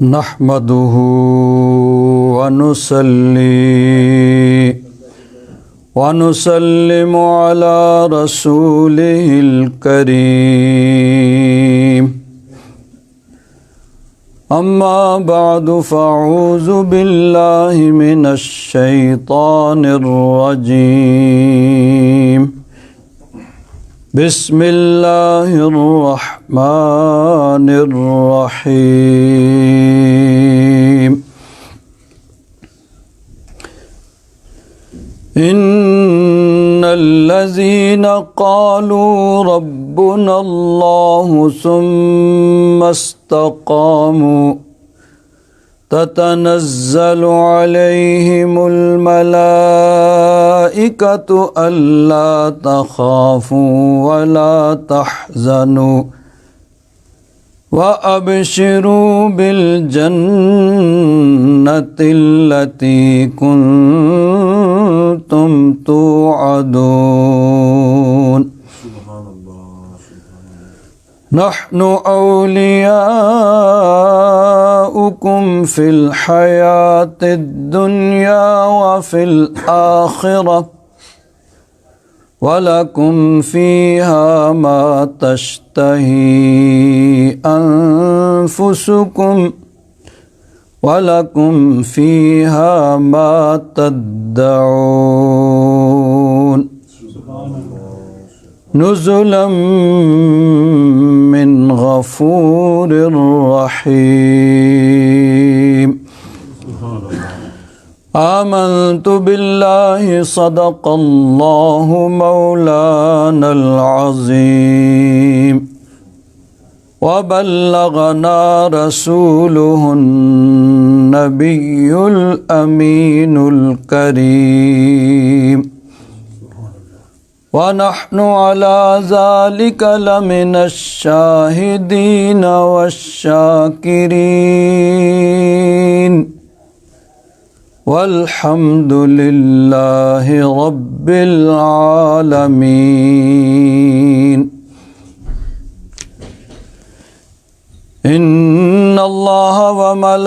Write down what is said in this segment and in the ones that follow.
نحمده ونسلم على رسوله الكريم أما بعد فأعوذ بالله من الشيطان الرجيم بسم الله الرحمن الرحيم إن الذين قالوا ربنا الله ثم استقاموا تتنزل عليهم الملائكة ألا تخافوا ولا تحزنوا وأبشروا بالجنة التي كنتم توعدون نحن أولياؤكم في الحياة الدنيا وفي الآخرة ولكم فيها ما تشتهي أنفسكم ولكم فيها ما تدعون نزلا من غفور رحيم آمنت بالله صدق الله مولانا العظيم وبلغنا رسوله النبي الأمين الكريم ونحن على ذلك لمن الشاهدين والشاكرين والحمد لله رب العالمين إن الله وملائكته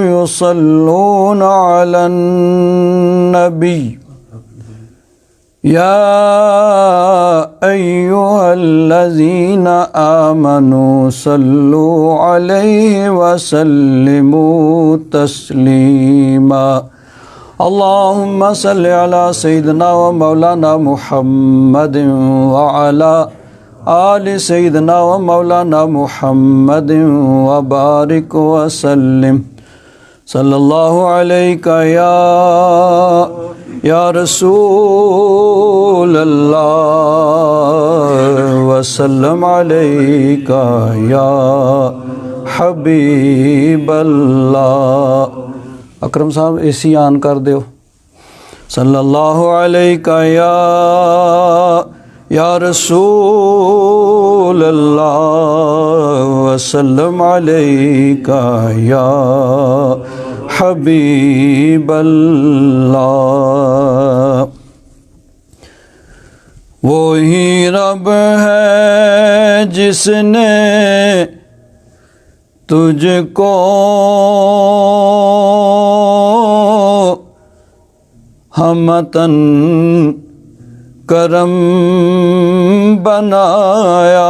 يصلون على النبي يا أيها الذين آمنوا صلوا عليه وسلموا تسليما اللهم صل على سيدنا ومولانا محمد وعلى آل سيدنا ومولانا محمد وبارك وسلم صلى الله عليك يا رسول اللہ وسلم علیک یا حبیب اللہ اکرم صاحب اے سی آن کر دیو صلی اللہ علیک یا رسول اللہ وسلم علیک یا حبیب اللہ وہی رب ہے جس نے تجھ کو ہمتن کرم بنایا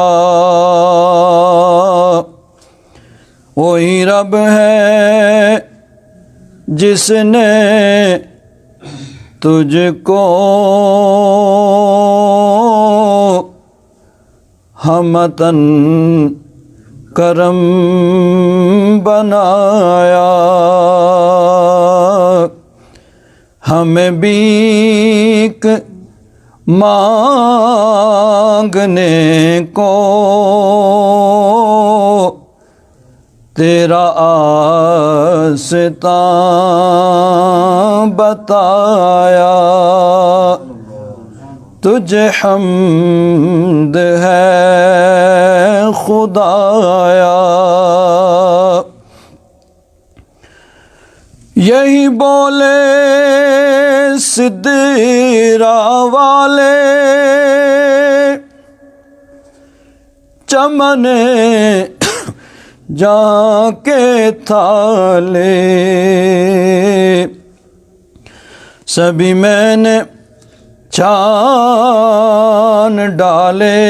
وہی رب ہے جس نے تجھ کو ہمتن کرم بنایا ہمیں بھیک مانگنے کو تیرا آستاں بتایا تجھے حمد ہے خدایا یہی بولے سدرا والے چمن جہاں کے تھالے سبھی میں نے چھان ڈالے،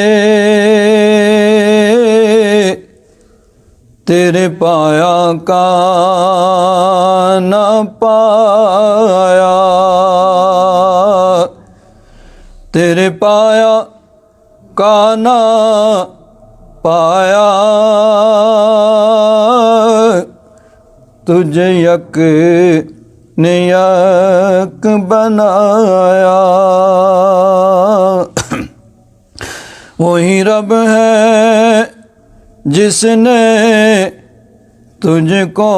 تیرے پایا کا نہ پایا، تیرے پایا کا نہ پایا، تجھے یک نے یک بنایا، وہی رب ہے جس نے تجھ کو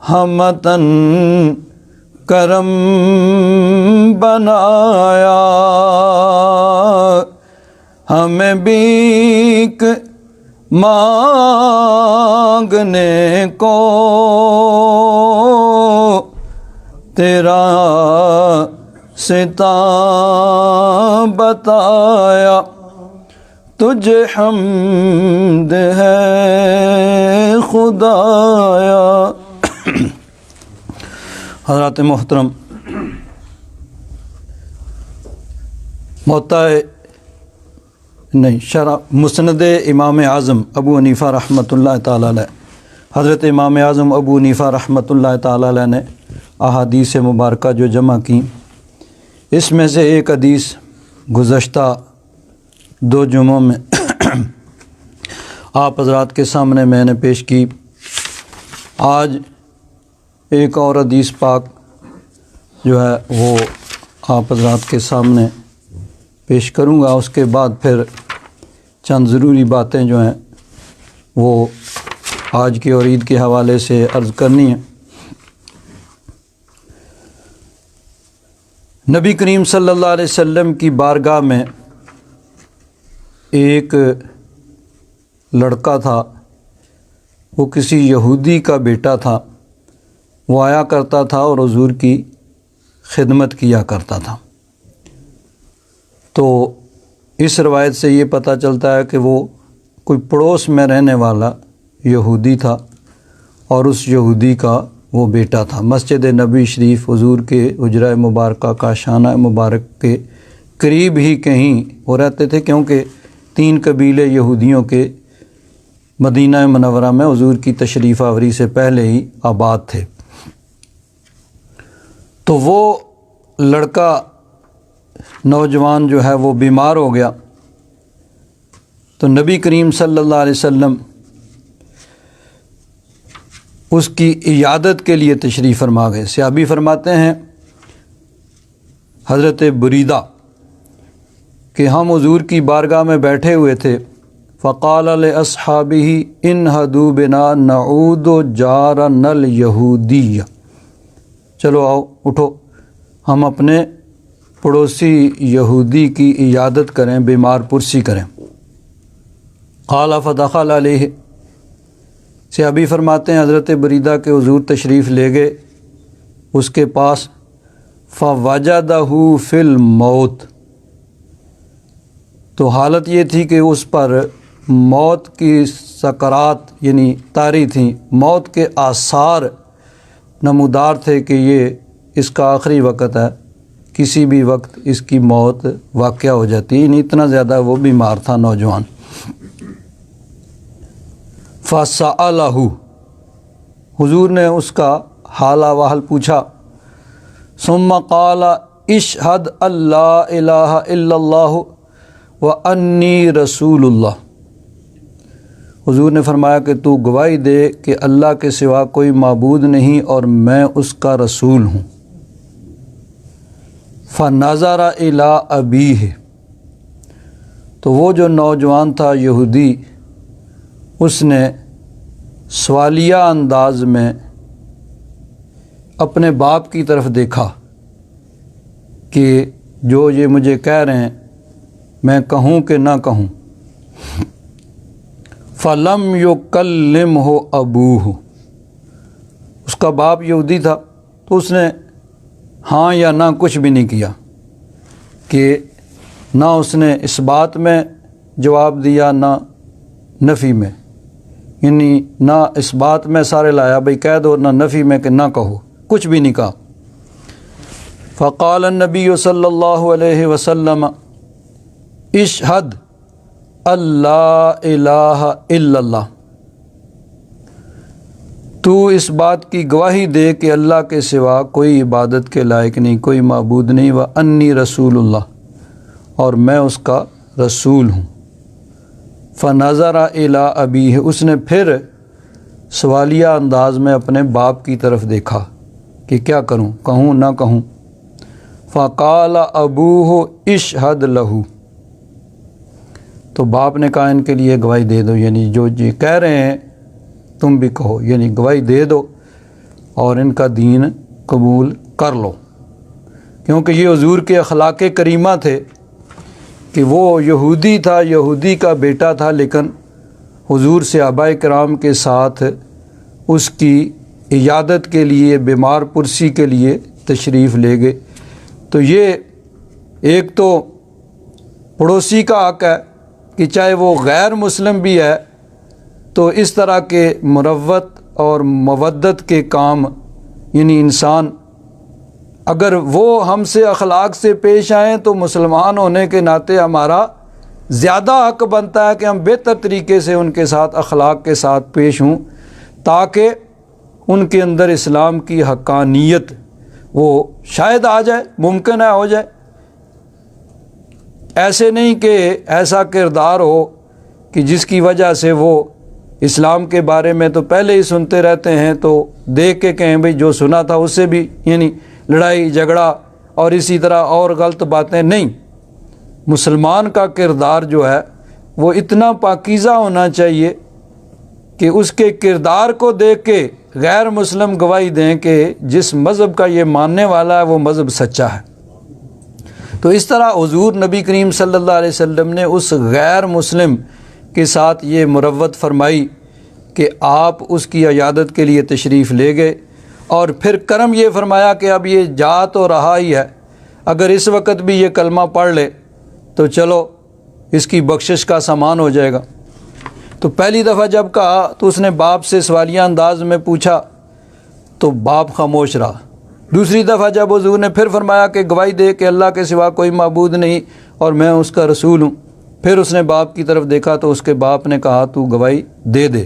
ہمتن کرم بنایا، ہمیں بھیک مانگنے کو تیرا ستاں بتایا، تجھے حمد ہے خدایا۔ حضرات محترم، شرح مسند امام اعظم ابو حنیفہ رحمۃ اللہ تعالیٰ علیہ، حضرت امام اعظم ابو حنیفہ رحمۃ اللہ تعالیٰ علیہ نے احادیث مبارکہ جو جمع کی، اس میں سے ایک حدیث گزشتہ 2 جمعوں میں آپ حضرات کے سامنے میں نے پیش کی۔ آج ایک اور حدیث پاک جو ہے وہ آپ حضرات کے سامنے پیش کروں گا، اس کے بعد پھر چند ضروری باتیں جو ہیں وہ آج کی اور عید کے حوالے سے عرض کرنی ہیں۔ نبی کریم صلی اللہ علیہ وسلم کی بارگاہ میں ایک لڑکا تھا، وہ کسی یہودی کا بیٹا تھا، وہ آیا کرتا تھا اور حضور کی خدمت کیا کرتا تھا۔ تو اس روایت سے یہ پتہ چلتا ہے کہ وہ کوئی پڑوس میں رہنے والا یہودی تھا اور اس یہودی کا وہ بیٹا تھا۔ مسجد نبوی شریف حضور کے حجرہ مبارکہ کاشانہ مبارک کے قریب ہی کہیں وہ رہتے تھے، کیونکہ 3 قبیلے یہودیوں کے مدینہ منورہ میں حضور کی تشریف آوری سے پہلے ہی آباد تھے۔ تو وہ لڑکا نوجوان جو ہے وہ بیمار ہو گیا، تو نبی کریم صلی اللہ علیہ وسلم اس کی عیادت کے لیے تشریف فرما گئے۔ صحابی فرماتے ہیں حضرت بریدہ کہ ہم حضور کی بارگاہ میں بیٹھے ہوئے تھے، فقال لاصحابہ انہدوا بنا نعود جارنا الیہودی، چلو آؤ اٹھو ہم اپنے پڑوسی یہودی کی عیادت کریں، بیمار پرسی کریں۔ قال فدخل علیہ، صحابی فرماتے ہیں حضرت بریدہ کے حضور تشریف لے گئے اس کے پاس، فوجدہ فی الموت، تو حالت یہ تھی کہ اس پر موت کی سکرات یعنی طاری تھیں، موت کے آثار نمودار تھے کہ یہ اس کا آخری وقت ہے، کسی بھی وقت اس کی موت واقع ہو جاتی، یعنی اتنا زیادہ وہ بیمار تھا نوجوان۔ فسألہ، حضور نے اس کا حال احوال پوچھا، ثم قال اشہد اللہ الہ الا اللہ وانی رسول اللہ، حضور نے فرمایا کہ تو گواہی دے کہ اللہ کے سوا کوئی معبود نہیں اور میں اس کا رسول ہوں۔ فنظر الی ابیہ، تو وہ جو نوجوان تھا یہودی، اس نے سوالیہ انداز میں اپنے باپ کی طرف دیکھا کہ جو یہ مجھے کہہ رہے ہیں میں کہوں کہ نہ کہوں۔ فلم یکلمہ ابوہ، اس کا باپ یہودی تھا تو اس نے ہاں یا نہ کچھ بھی نہیں کیا، کہ نہ اس نے اس بات میں جواب دیا نہ نفی میں، یعنی نہ اس بات میں سارے لایا بھئی کہہ دو، نہ نفی میں کہ نہ کہو، کچھ بھی نہیں کہا۔ فقال النبی صلی اللہ علیہ وسلم اشہد اللہ الہ الا اللہ، تو اس بات کی گواہی دے کہ اللہ کے سوا کوئی عبادت کے لائق نہیں، کوئی معبود نہیں، وانی رسول اللہ، اور میں اس کا رسول ہوں۔ فنظر الی ابیہ، اس نے پھر سوالیہ انداز میں اپنے باپ کی طرف دیکھا کہ کیا کروں، کہوں نہ کہوں۔ فقال ابوہ اشہد لہ، تو باپ نے کہا ان کے لیے گواہی دے دو، یعنی جو جی کہہ رہے ہیں تم بھی کہو، یعنی گواہی دے دو اور ان کا دین قبول کر لو، کیونکہ یہ حضور کے اخلاق کریمہ تھے کہ وہ یہودی تھا، یہودی کا بیٹا تھا، لیکن حضور صحابہ کرام کے ساتھ اس کی عیادت کے لیے، بیمار پرسی کے لیے تشریف لے گئے۔ تو یہ ایک تو پڑوسی کا حق ہے کہ چاہے وہ غیر مسلم بھی ہے تو اس طرح کے مروت اور مودت کے کام، یعنی انسان اگر وہ ہم سے اخلاق سے پیش آئیں تو مسلمان ہونے کے ناطے ہمارا زیادہ حق بنتا ہے کہ ہم بہتر طریقے سے ان کے ساتھ اخلاق کے ساتھ پیش ہوں، تاکہ ان کے اندر اسلام کی حقانیت وہ شاید آ جائے، ممکن ہے ہو جائے۔ ایسے نہیں کہ ایسا کردار ہو کہ جس کی وجہ سے وہ اسلام کے بارے میں تو پہلے ہی سنتے رہتے ہیں، تو دیکھ کے کہیں بھئی جو سنا تھا اس سے بھی یعنی لڑائی جھگڑا اور اسی طرح اور غلط باتیں نہیں۔ مسلمان کا کردار جو ہے وہ اتنا پاکیزہ ہونا چاہیے کہ اس کے کردار کو دیکھ کے غیر مسلم گواہی دیں کہ جس مذہب کا یہ ماننے والا ہے وہ مذہب سچا ہے۔ تو اس طرح حضور نبی کریم صلی اللہ علیہ وسلم نے اس غیر مسلم کے ساتھ یہ مروت فرمائی کہ آپ اس کی عیادت کے لیے تشریف لے گئے، اور پھر کرم یہ فرمایا کہ اب یہ جا تو رہا ہی ہے، اگر اس وقت بھی یہ کلمہ پڑھ لے تو چلو اس کی بخشش کا سامان ہو جائے گا۔ تو پہلی دفعہ جب کہا تو اس نے باپ سے سوالیہ انداز میں پوچھا تو باپ خاموش رہا۔ دوسری دفعہ جب حضور نے پھر فرمایا کہ گواہی دے کہ اللہ کے سوا کوئی معبود نہیں اور میں اس کا رسول ہوں، پھر اس نے باپ کی طرف دیکھا تو اس کے باپ نے کہا تو گواہی دے دے۔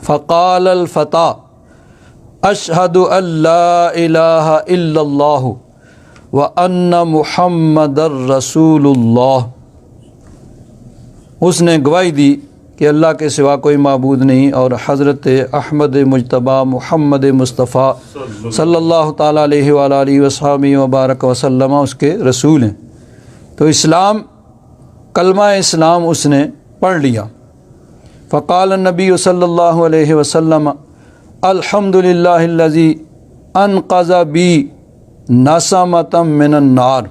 فقال الفتى اشہد ان لا الہ الا اللہ وان محمد رسول اللہ، اس نے گواہی دی کہ اللہ کے سوا کوئی معبود نہیں اور حضرت احمد مجتبیٰ محمد مصطفیٰ صلی اللہ تعالیٰ علیہ وآلہ وصحبہ وبارک وسلم اس کے رسول ہیں۔ تو اسلام، کلمہ اسلام اس نے پڑھ لیا۔ فقال النبی صلی اللہ علیہ وسلم الحمد للہ الذی انقذ بی نسمۃ من النار،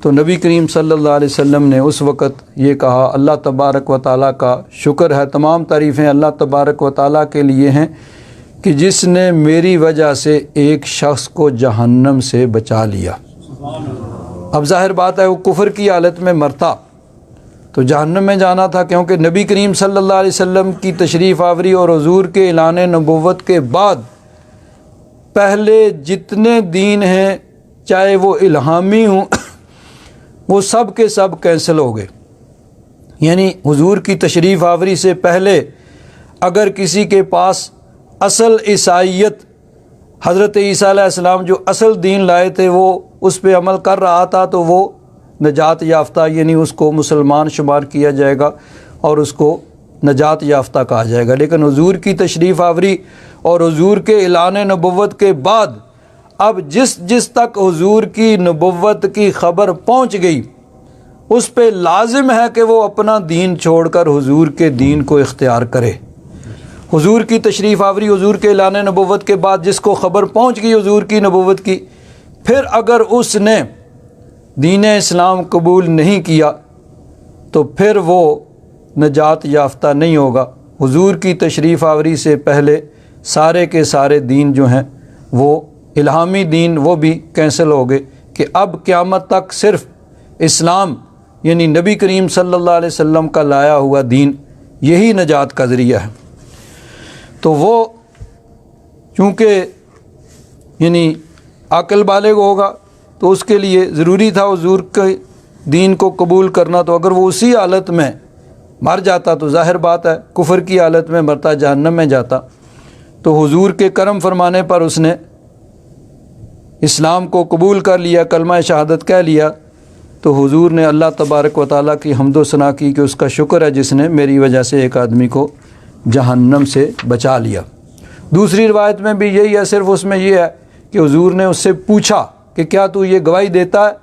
تو نبی کریم صلی اللہ علیہ وسلم نے اس وقت یہ کہا اللہ تبارک و تعالیٰ کا شکر ہے، تمام تعریفیں اللہ تبارک و تعالیٰ کے لیے ہیں کہ جس نے میری وجہ سے ایک شخص کو جہنم سے بچا لیا۔ اب ظاہر بات ہے وہ کفر کی حالت میں مرتا تو جہنم میں جانا تھا، کیونکہ نبی کریم صلی اللہ علیہ وسلم کی تشریف آوری اور حضور کے اعلان نبوت کے بعد پہلے جتنے دین ہیں چاہے وہ الہامی ہوں وہ سب کے سب کینسل ہو گئے۔ یعنی حضور کی تشریف آوری سے پہلے اگر کسی کے پاس اصل عیسائیت، حضرت عیسیٰ علیہ السلام جو اصل دین لائے تھے وہ اس پہ عمل کر رہا تھا تو وہ نجات یافتہ، یعنی اس کو مسلمان شمار کیا جائے گا اور اس کو نجات یافتہ کہا جائے گا۔ لیکن حضور کی تشریف آوری اور حضور کے اعلان نبوت کے بعد اب جس تک حضور کی نبوت کی خبر پہنچ گئی اس پہ لازم ہے کہ وہ اپنا دین چھوڑ کر حضور کے دین کو اختیار کرے۔ حضور کی تشریف آوری، حضور کے اعلان نبوت کے بعد جس کو خبر پہنچ گئی حضور کی نبوت کی، پھر اگر اس نے دین اسلام قبول نہیں کیا تو پھر وہ نجات یافتہ نہیں ہوگا۔ حضور کی تشریف آوری سے پہلے سارے کے سارے دین جو ہیں وہ الہامی دین وہ بھی کینسل ہو گئے کہ اب قیامت تک صرف اسلام یعنی نبی کریم صلی اللہ علیہ وسلم کا لایا ہوا دین یہی نجات کا ذریعہ ہے۔ تو وہ چونکہ یعنی عقل بالغ ہوگا تو اس کے لیے ضروری تھا حضور کے دین کو قبول کرنا، تو اگر وہ اسی حالت میں مر جاتا تو ظاہر بات ہے کفر کی حالت میں مرتا جہنم میں جاتا۔ تو حضور کے کرم فرمانے پر اس نے اسلام کو قبول کر لیا، کلمہ شہادت کہہ لیا، تو حضور نے اللہ تبارک و تعالیٰ کی حمد و ثنا کی کہ اس کا شکر ہے جس نے میری وجہ سے ایک آدمی کو جہنم سے بچا لیا۔ دوسری روایت میں بھی یہی ہے، صرف اس میں یہ ہے کہ حضور نے اس سے پوچھا کہ کیا تو یہ گواہی دیتا ہے؟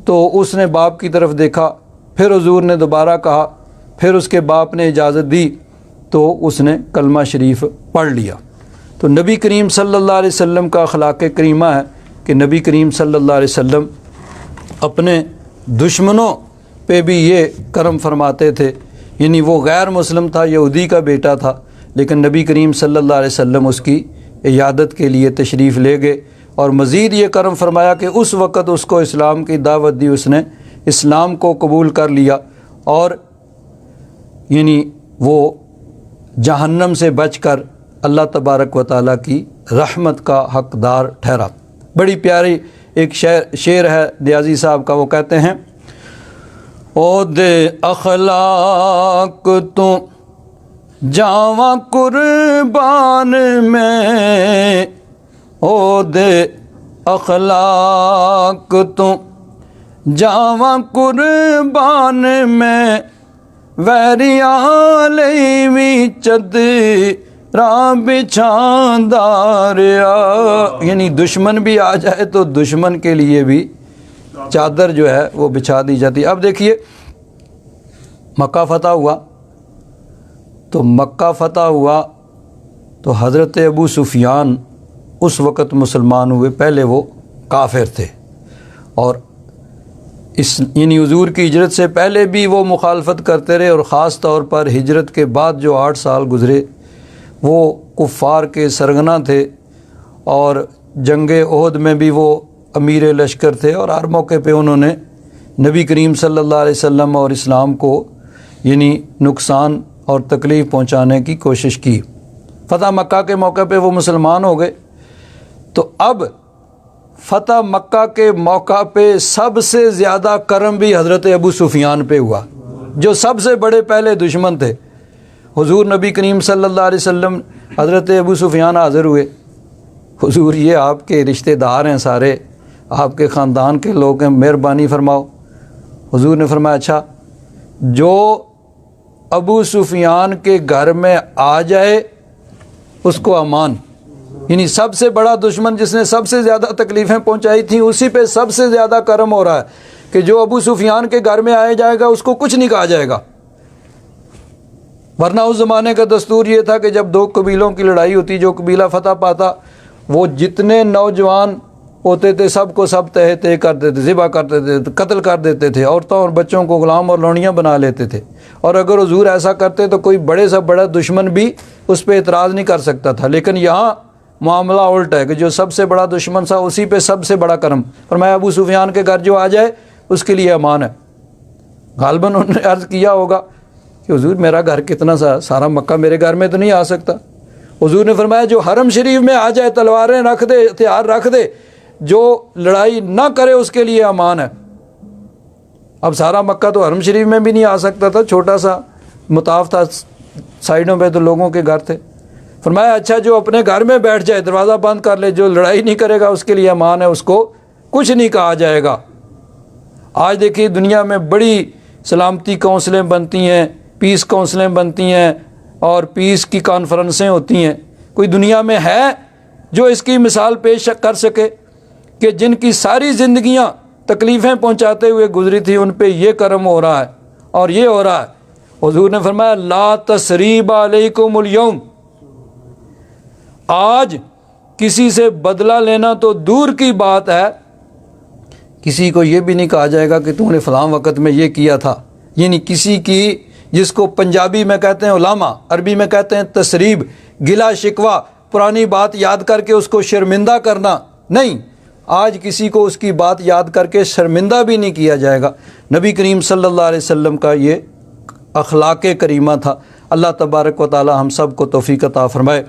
تو اس نے باپ کی طرف دیکھا، پھر حضور نے دوبارہ کہا، پھر اس کے باپ نے اجازت دی تو اس نے کلمہ شریف پڑھ لیا۔ تو نبی کریم صلی اللہ علیہ وسلم کا اخلاق کریمہ ہے کہ نبی کریم صلی اللہ علیہ وسلم اپنے دشمنوں پہ بھی یہ کرم فرماتے تھے، یعنی وہ غیر مسلم تھا، یہودی کا بیٹا تھا، لیکن نبی کریم صلی اللہ علیہ وسلم اس کی عیادت کے لیے تشریف لے گئے، اور مزید یہ کرم فرمایا کہ اس وقت اس کو اسلام کی دعوت دی، اس نے اسلام کو قبول کر لیا، اور یعنی وہ جہنم سے بچ کر اللہ تبارک و تعالیٰ کی رحمت کا حقدار ٹھہرا۔ بڑی پیاری ایک شعر ہے نیازی صاحب کا، وہ کہتے ہیں او دے اخلاق تو جاواں قربان میں، او دے اخلاق تو جاواں قربان میں، ویریاں لئی وی چدراں بچھانداریا، یعنی دشمن بھی آ جائے تو دشمن کے لیے بھی چادر جو ہے وہ بچھا دی جاتی ہے۔ اب دیکھیے مکہ فتح ہوا، تو مکہ فتح ہوا تو حضرت ابو سفیان اس وقت مسلمان ہوئے، پہلے وہ کافر تھے، اور یعنی حضور کی ہجرت سے پہلے بھی وہ مخالفت کرتے رہے، اور خاص طور پر ہجرت کے بعد جو 8 سال گزرے وہ کفار کے سرغنہ تھے، اور جنگ احد میں بھی وہ امیر لشکر تھے، اور ہر موقع پہ انہوں نے نبی کریم صلی اللہ علیہ وسلم اور اسلام کو یعنی نقصان اور تکلیف پہنچانے کی کوشش کی۔ فتح مکہ کے موقع پہ وہ مسلمان ہو گئے، تو اب فتح مکہ کے موقع پہ سب سے زیادہ کرم بھی حضرت ابو سفیان پہ ہوا، جو سب سے بڑے پہلے دشمن تھے۔ حضور نبی کریم صلی اللہ علیہ وسلم، حضرت ابو سفیان حاضر ہوئے، حضور یہ آپ کے رشتہ دار ہیں، سارے آپ کے خاندان کے لوگ ہیں، مہربانی فرماؤ۔ حضور نے فرمایا اچھا، جو ابو سفیان کے گھر میں آ جائے اس کو امان، یعنی سب سے بڑا دشمن جس نے سب سے زیادہ تکلیفیں پہنچائی تھیں اسی پہ سب سے زیادہ کرم ہو رہا ہے کہ جو ابو سفیان کے گھر میں آیا جائے گا اس کو کچھ نہیں کہا جائے گا۔ ورنہ اس زمانے کا دستور یہ تھا کہ جب 2 قبیلوں کی لڑائی ہوتی، جو قبیلہ فتح پاتا وہ جتنے نوجوان ہوتے تھے سب کو سب تہہ کر دیتے، ذبح کر دیتے تھے، قتل کر دیتے تھے، عورتوں اور بچوں کو غلام اور لونڈیاں بنا لیتے تھے، اور اگر حضور ایسا کرتے تو کوئی بڑے سے بڑا دشمن بھی اس پہ اعتراض نہیں کر سکتا تھا۔ لیکن یہاں معاملہ الٹ ہے کہ جو سب سے بڑا دشمن تھا اسی پہ سب سے بڑا کرم فرمایا، ابو سفیان کے گھر جو آ جائے اس کے لیے امان ہے۔ غالباً انہوں نے عرض کیا ہوگا کہ حضور میرا گھر کتنا سارا مکہ میرے گھر میں تو نہیں آ سکتا۔ حضور نے فرمایا جو حرم شریف میں آ جائے تلواریں رکھ دے، ہتھیار رکھ دے، جو لڑائی نہ کرے اس کے لیے امان ہے۔ اب سارا مکہ تو حرم شریف میں بھی نہیں آ سکتا تھا، چھوٹا سا مطاف تھا، سائیڈوں پہ تو لوگوں کے گھر تھے۔ فرمایا اچھا جو اپنے گھر میں بیٹھ جائے، دروازہ بند کر لے، جو لڑائی نہیں کرے گا اس کے لیے امان ہے، اس کو کچھ نہیں کہا جائے گا۔ آج دیکھیے دنیا میں بڑی سلامتی کونسلیں بنتی ہیں، پیس کونسلیں بنتی ہیں، اور پیس کی کانفرنسیں ہوتی ہیں۔ کوئی دنیا میں ہے جو اس کی مثال پیش کر سکے کہ جن کی ساری زندگیاں تکلیفیں پہنچاتے ہوئے گزری تھی ان پہ یہ کرم ہو رہا ہے اور یہ ہو رہا ہے۔ حضور نے فرمایا لا تثریب علیکم الیوم، آج کسی سے بدلہ لینا تو دور کی بات ہے، کسی کو یہ بھی نہیں کہا جائے گا کہ تم نے فلاں وقت میں یہ کیا تھا، یعنی کسی کی، جس کو پنجابی میں کہتے ہیں علامہ، عربی میں کہتے ہیں تثریب، گلا شکوہ، پرانی بات یاد کر کے اس کو شرمندہ کرنا نہیں، آج کسی کو اس کی بات یاد کر کے شرمندہ بھی نہیں کیا جائے گا۔ نبی کریم صلی اللہ علیہ وسلم کا یہ اخلاق کریمہ تھا۔ اللہ تبارک و تعالی ہم سب کو توفیق عطا فرمائے۔